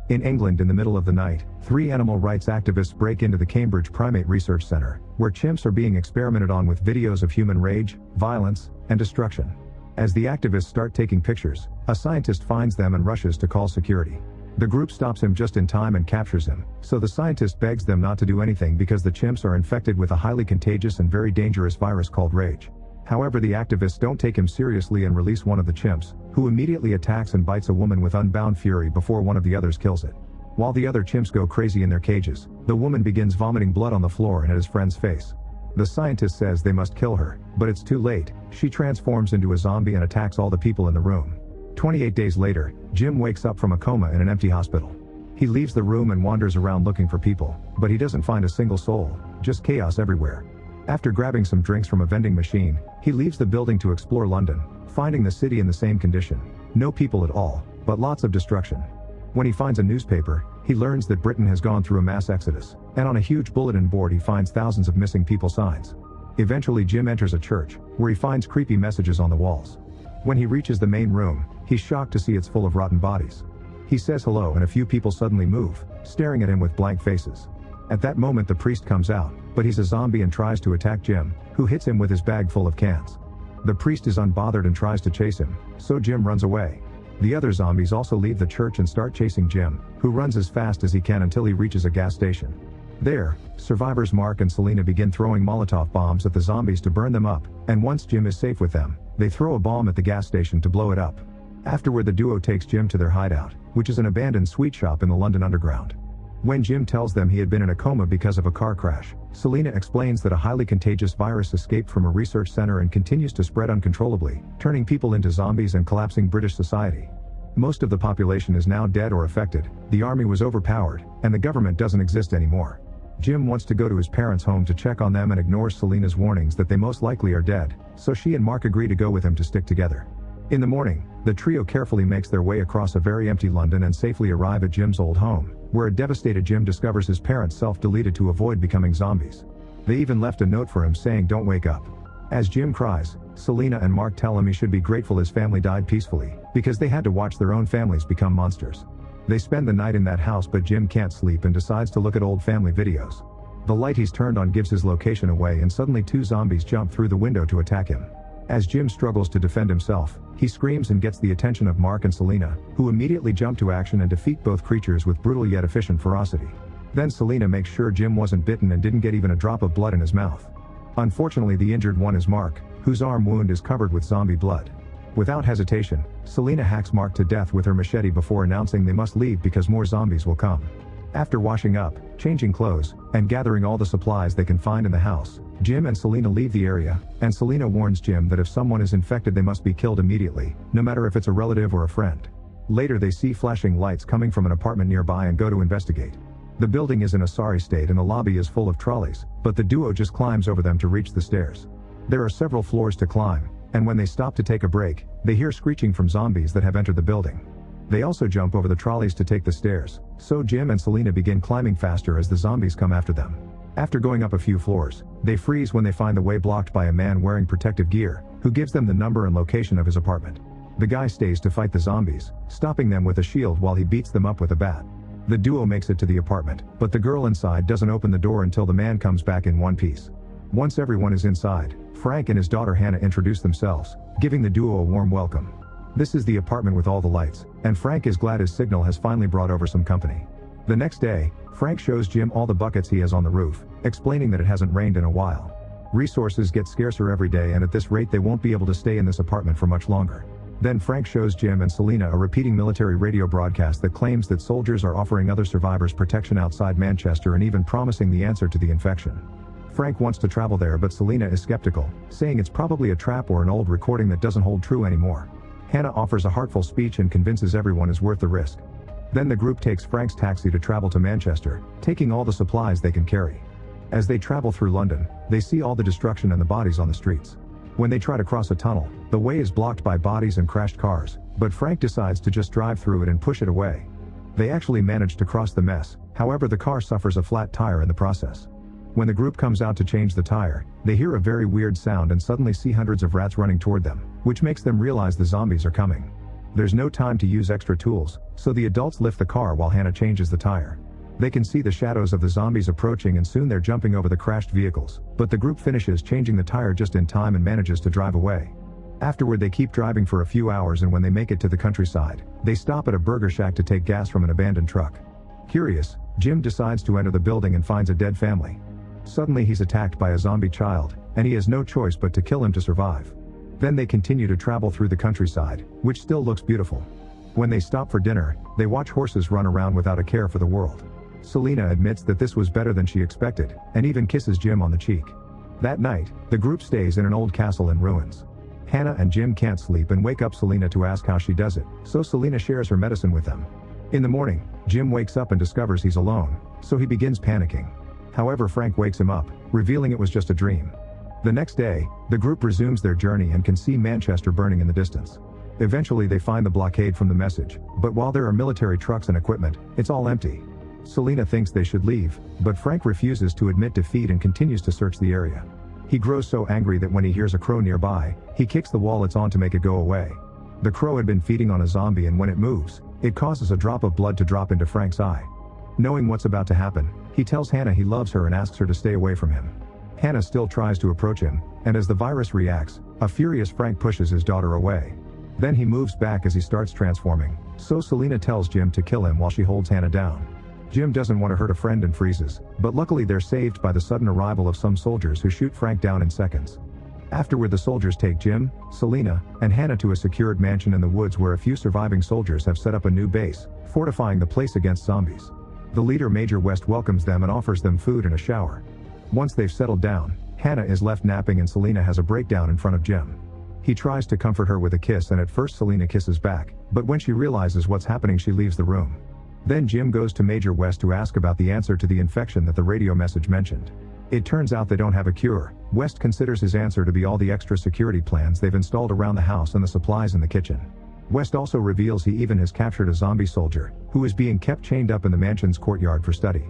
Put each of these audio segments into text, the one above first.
In England, in the middle of the night, 3 animal rights activists break into the Cambridge Primate Research Centre, where chimps are being experimented on with videos of human rage, violence, and destruction. As the activists start taking pictures, a scientist finds them and rushes to call security. The group stops him just in time and captures him, so the scientist begs them not to do anything because the chimps are infected with a highly contagious and very dangerous virus called rage. However, the activists don't take him seriously and release one of the chimps, who immediately attacks and bites a woman with unbound fury before one of the others kills it. While the other chimps go crazy in their cages, the woman begins vomiting blood on the floor and at his friend's face. The scientist says they must kill her, but it's too late. She transforms into a zombie and attacks all the people in the room. 28 days later, Jim wakes up from a coma in an empty hospital. He leaves the room and wanders around looking for people, but he doesn't find a single soul, just chaos everywhere. After grabbing some drinks from a vending machine, he leaves the building to explore London, finding the city in the same condition. No people at all, but lots of destruction. When he finds a newspaper, he learns that Britain has gone through a mass exodus, and on a huge bulletin board he finds thousands of missing people signs. Eventually Jim enters a church, where he finds creepy messages on the walls. When he reaches the main room, he's shocked to see it's full of rotten bodies. He says hello and a few people suddenly move, staring at him with blank faces. At that moment the priest comes out, but he's a zombie and tries to attack Jim, who hits him with his bag full of cans. The priest is unbothered and tries to chase him, so Jim runs away. The other zombies also leave the church and start chasing Jim, who runs as fast as he can until he reaches a gas station. There, survivors Mark and Selena begin throwing Molotov bombs at the zombies to burn them up, and once Jim is safe with them, they throw a bomb at the gas station to blow it up. Afterward the duo takes Jim to their hideout, which is an abandoned sweet shop in the London Underground. When Jim tells them he had been in a coma because of a car crash, Selena explains that a highly contagious virus escaped from a research center and continues to spread uncontrollably, turning people into zombies and collapsing British society. Most of the population is now dead or affected, the army was overpowered, and the government doesn't exist anymore. Jim wants to go to his parents' home to check on them and ignores Selena's warnings that they most likely are dead, so she and Mark agree to go with him to stick together. In the morning, the trio carefully makes their way across a very empty London and safely arrive at Jim's old home, where a devastated Jim discovers his parents self-deleted to avoid becoming zombies. They even left a note for him saying don't wake up. As Jim cries, Selena and Mark tell him he should be grateful his family died peacefully, because they had to watch their own families become monsters. They spend the night in that house, but Jim can't sleep and decides to look at old family videos. The light he's turned on gives his location away and suddenly 2 zombies jump through the window to attack him. As Jim struggles to defend himself, he screams and gets the attention of Mark and Selena, who immediately jump to action and defeat both creatures with brutal yet efficient ferocity. Then Selena makes sure Jim wasn't bitten and didn't get even a drop of blood in his mouth. Unfortunately, the injured one is Mark, whose arm wound is covered with zombie blood. Without hesitation, Selena hacks Mark to death with her machete before announcing they must leave because more zombies will come. After washing up, changing clothes, and gathering all the supplies they can find in the house, Jim and Selena leave the area, and Selena warns Jim that if someone is infected they must be killed immediately, no matter if it's a relative or a friend. Later they see flashing lights coming from an apartment nearby and go to investigate. The building is in a sorry state and the lobby is full of trolleys, but the duo just climbs over them to reach the stairs. There are several floors to climb, and when they stop to take a break, they hear screeching from zombies that have entered the building. They also jump over the trolleys to take the stairs, so Jim and Selena begin climbing faster as the zombies come after them. After going up a few floors, they freeze when they find the way blocked by a man wearing protective gear, who gives them the number and location of his apartment. The guy stays to fight the zombies, stopping them with a shield while he beats them up with a bat. The duo makes it to the apartment, but the girl inside doesn't open the door until the man comes back in one piece. Once everyone is inside, Frank and his daughter Hannah introduce themselves, giving the duo a warm welcome. This is the apartment with all the lights, and Frank is glad his signal has finally brought over some company. The next day, Frank shows Jim all the buckets he has on the roof, explaining that it hasn't rained in a while. Resources get scarcer every day, and at this rate they won't be able to stay in this apartment for much longer. Then Frank shows Jim and Selena a repeating military radio broadcast that claims that soldiers are offering other survivors protection outside Manchester and even promising the answer to the infection. Frank wants to travel there, but Selena is skeptical, saying it's probably a trap or an old recording that doesn't hold true anymore. Hannah offers a heartful speech and convinces everyone is worth the risk. Then the group takes Frank's taxi to travel to Manchester, taking all the supplies they can carry. As they travel through London, they see all the destruction and the bodies on the streets. When they try to cross a tunnel, the way is blocked by bodies and crashed cars, but Frank decides to just drive through it and push it away. They actually manage to cross the mess, however the car suffers a flat tire in the process. When the group comes out to change the tire, they hear a very weird sound and suddenly see hundreds of rats running toward them, which makes them realize the zombies are coming. There's no time to use extra tools, so the adults lift the car while Hannah changes the tire. They can see the shadows of the zombies approaching and soon they're jumping over the crashed vehicles, but the group finishes changing the tire just in time and manages to drive away. Afterward they keep driving for a few hours and when they make it to the countryside, they stop at a burger shack to take gas from an abandoned truck. Curious, Jim decides to enter the building and finds a dead family. Suddenly he's attacked by a zombie child, and he has no choice but to kill him to survive. Then they continue to travel through the countryside, which still looks beautiful. When they stop for dinner, they watch horses run around without a care for the world. Selena admits that this was better than she expected, and even kisses Jim on the cheek. That night, the group stays in an old castle in ruins. Hannah and Jim can't sleep and wake up Selena to ask how she does it, so Selena shares her medicine with them. In the morning, Jim wakes up and discovers he's alone, so he begins panicking. However, Frank wakes him up, revealing it was just a dream. The next day, the group resumes their journey and can see Manchester burning in the distance. Eventually they find the blockade from the message, but while there are military trucks and equipment, it's all empty. Selena thinks they should leave, but Frank refuses to admit defeat and continues to search the area. He grows so angry that when he hears a crow nearby, he kicks the wall it's on to make it go away. The crow had been feeding on a zombie and when it moves, it causes a drop of blood to drop into Frank's eye. Knowing what's about to happen, he tells Hannah he loves her and asks her to stay away from him. Hannah still tries to approach him, and as the virus reacts, a furious Frank pushes his daughter away. Then he moves back as he starts transforming, so Selena tells Jim to kill him while she holds Hannah down. Jim doesn't want to hurt a friend and freezes, but luckily they're saved by the sudden arrival of some soldiers who shoot Frank down in seconds. Afterward the soldiers take Jim, Selena, and Hannah to a secured mansion in the woods where a few surviving soldiers have set up a new base, fortifying the place against zombies. The leader Major West welcomes them and offers them food and a shower. Once they've settled down, Hannah is left napping and Selena has a breakdown in front of Jim. He tries to comfort her with a kiss and at first Selena kisses back, but when she realizes what's happening she leaves the room. Then Jim goes to Major West to ask about the answer to the infection that the radio message mentioned. It turns out they don't have a cure. West considers his answer to be all the extra security plans they've installed around the house and the supplies in the kitchen. West also reveals he even has captured a zombie soldier, who is being kept chained up in the mansion's courtyard for study.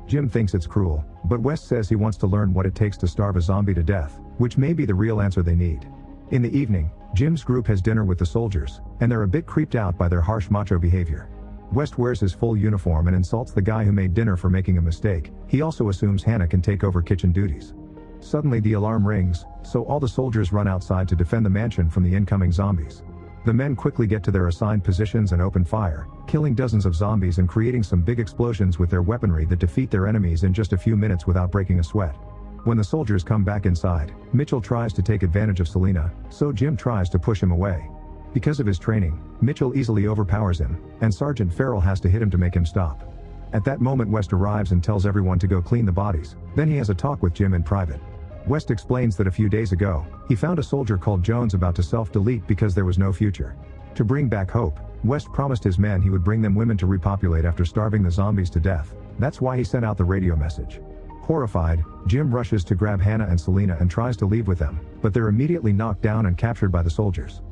Jim thinks it's cruel, but West says he wants to learn what it takes to starve a zombie to death, which may be the real answer they need. In the evening, Jim's group has dinner with the soldiers, and they're a bit creeped out by their harsh macho behavior. West wears his full uniform and insults the guy who made dinner for making a mistake. He also assumes Hannah can take over kitchen duties. Suddenly the alarm rings, so all the soldiers run outside to defend the mansion from the incoming zombies. The men quickly get to their assigned positions and open fire, killing dozens of zombies and creating some big explosions with their weaponry that defeat their enemies in just a few minutes without breaking a sweat. When the soldiers come back inside, Mitchell tries to take advantage of Selena, so Jim tries to push him away. Because of his training, Mitchell easily overpowers him, and Sergeant Farrell has to hit him to make him stop. At that moment West arrives and tells everyone to go clean the bodies, then he has a talk with Jim in private. West explains that a few days ago, he found a soldier called Jones about to self-delete because there was no future. To bring back hope, West promised his men he would bring them women to repopulate after starving the zombies to death. That's why he sent out the radio message. Horrified, Jim rushes to grab Hannah and Selena and tries to leave with them, but they're immediately knocked down and captured by the soldiers.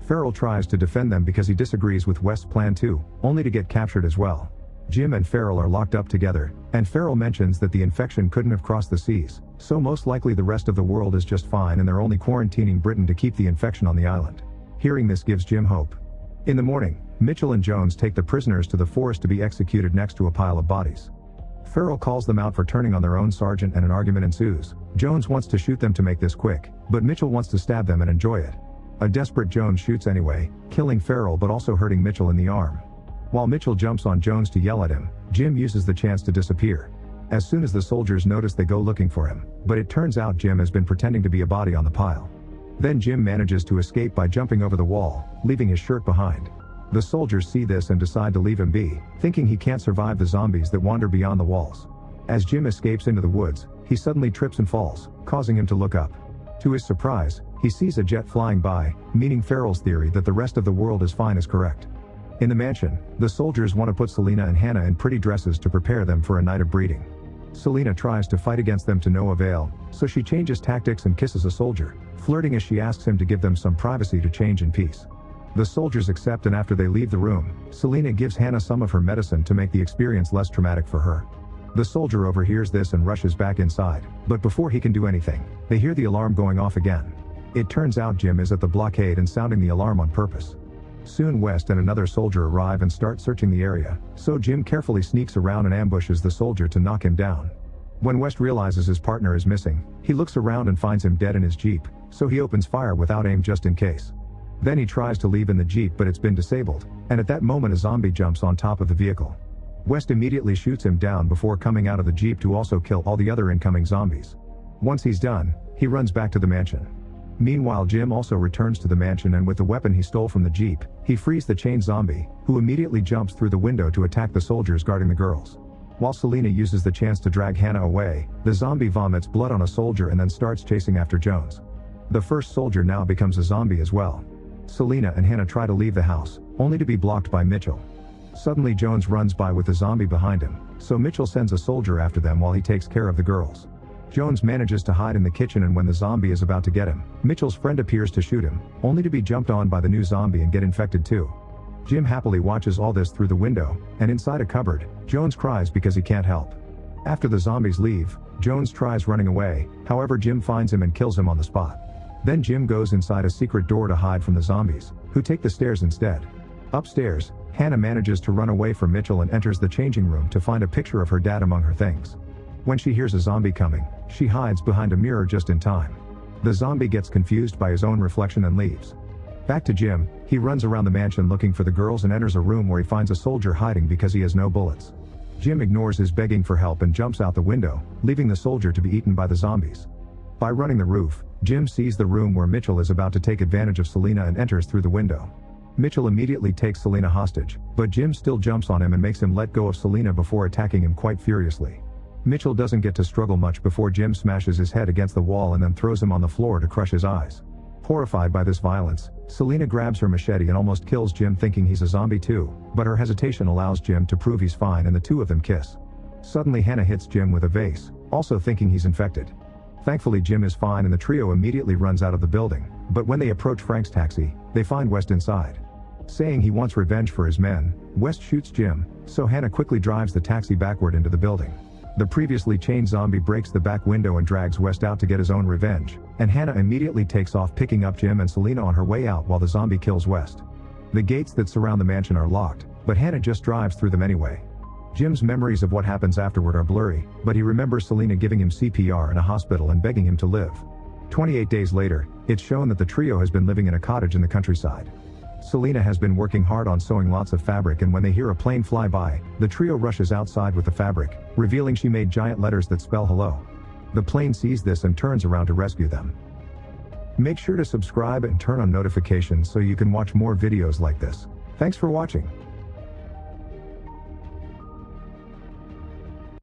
Farrell tries to defend them because he disagrees with West's plan too, only to get captured as well. Jim and Farrell are locked up together, and Farrell mentions that the infection couldn't have crossed the seas, so most likely the rest of the world is just fine and they're only quarantining Britain to keep the infection on the island. Hearing this gives Jim hope. In the morning, Mitchell and Jones take the prisoners to the forest to be executed next to a pile of bodies. Farrell calls them out for turning on their own sergeant and an argument ensues. Jones wants to shoot them to make this quick, but Mitchell wants to stab them and enjoy it. A desperate Jones shoots anyway, killing Farrell but also hurting Mitchell in the arm. While Mitchell jumps on Jones to yell at him, Jim uses the chance to disappear. As soon as the soldiers notice they go looking for him, but it turns out Jim has been pretending to be a body on the pile. Then Jim manages to escape by jumping over the wall, leaving his shirt behind. The soldiers see this and decide to leave him be, thinking he can't survive the zombies that wander beyond the walls. As Jim escapes into the woods, he suddenly trips and falls, causing him to look up. To his surprise, he sees a jet flying by, meaning Farrell's theory that the rest of the world is fine is correct. In the mansion, the soldiers want to put Selena and Hannah in pretty dresses to prepare them for a night of breeding. Selena tries to fight against them to no avail, so she changes tactics and kisses a soldier, flirting as she asks him to give them some privacy to change in peace. The soldiers accept and after they leave the room, Selena gives Hannah some of her medicine to make the experience less traumatic for her. The soldier overhears this and rushes back inside, but before he can do anything, they hear the alarm going off again. It turns out Jim is at the blockade and sounding the alarm on purpose. Soon West and another soldier arrive and start searching the area, so Jim carefully sneaks around and ambushes the soldier to knock him down. When West realizes his partner is missing, he looks around and finds him dead in his Jeep, so he opens fire without aim just in case. Then he tries to leave in the Jeep but it's been disabled, and at that moment a zombie jumps on top of the vehicle. West immediately shoots him down before coming out of the Jeep to also kill all the other incoming zombies. Once he's done, he runs back to the mansion. Meanwhile Jim also returns to the mansion and with the weapon he stole from the Jeep, he frees the chained zombie, who immediately jumps through the window to attack the soldiers guarding the girls. While Selena uses the chance to drag Hannah away, the zombie vomits blood on a soldier and then starts chasing after Jones. The first soldier now becomes a zombie as well. Selena and Hannah try to leave the house, only to be blocked by Mitchell. Suddenly Jones runs by with the zombie behind him, so Mitchell sends a soldier after them while he takes care of the girls. Jones manages to hide in the kitchen and when the zombie is about to get him, Mitchell's friend appears to shoot him, only to be jumped on by the new zombie and get infected too. Jim happily watches all this through the window, and inside a cupboard, Jones cries because he can't help. After the zombies leave, Jones tries running away, however Jim finds him and kills him on the spot. Then Jim goes inside a secret door to hide from the zombies, who take the stairs instead. Upstairs, Hannah manages to run away from Mitchell and enters the changing room to find a picture of her dad among her things. When she hears a zombie coming, she hides behind a mirror just in time. The zombie gets confused by his own reflection and leaves. Back to Jim, he runs around the mansion looking for the girls and enters a room where he finds a soldier hiding because he has no bullets. Jim ignores his begging for help and jumps out the window, leaving the soldier to be eaten by the zombies. By running the roof, Jim sees the room where Mitchell is about to take advantage of Selena and enters through the window. Mitchell immediately takes Selena hostage, but Jim still jumps on him and makes him let go of Selena before attacking him quite furiously. Mitchell doesn't get to struggle much before Jim smashes his head against the wall and then throws him on the floor to crush his eyes. Horrified by this violence, Selena grabs her machete and almost kills Jim thinking he's a zombie too, but her hesitation allows Jim to prove he's fine and the two of them kiss. Suddenly Hannah hits Jim with a vase, also thinking he's infected. Thankfully Jim is fine and the trio immediately runs out of the building, but when they approach Frank's taxi, they find West inside. Saying he wants revenge for his men, West shoots Jim, so Hannah quickly drives the taxi backward into the building. The previously chained zombie breaks the back window and drags West out to get his own revenge, and Hannah immediately takes off picking up Jim and Selena on her way out while the zombie kills West. The gates that surround the mansion are locked, but Hannah just drives through them anyway. Jim's memories of what happens afterward are blurry, but he remembers Selena giving him CPR in a hospital and begging him to live. 28 days later, it's shown that the trio has been living in a cottage in the countryside. Selena has been working hard on sewing lots of fabric and when they hear a plane fly by, the trio rushes outside with the fabric, revealing she made giant letters that spell hello. The plane sees this and turns around to rescue them. Make sure to subscribe and turn on notifications so you can watch more videos like this. Thanks for watching.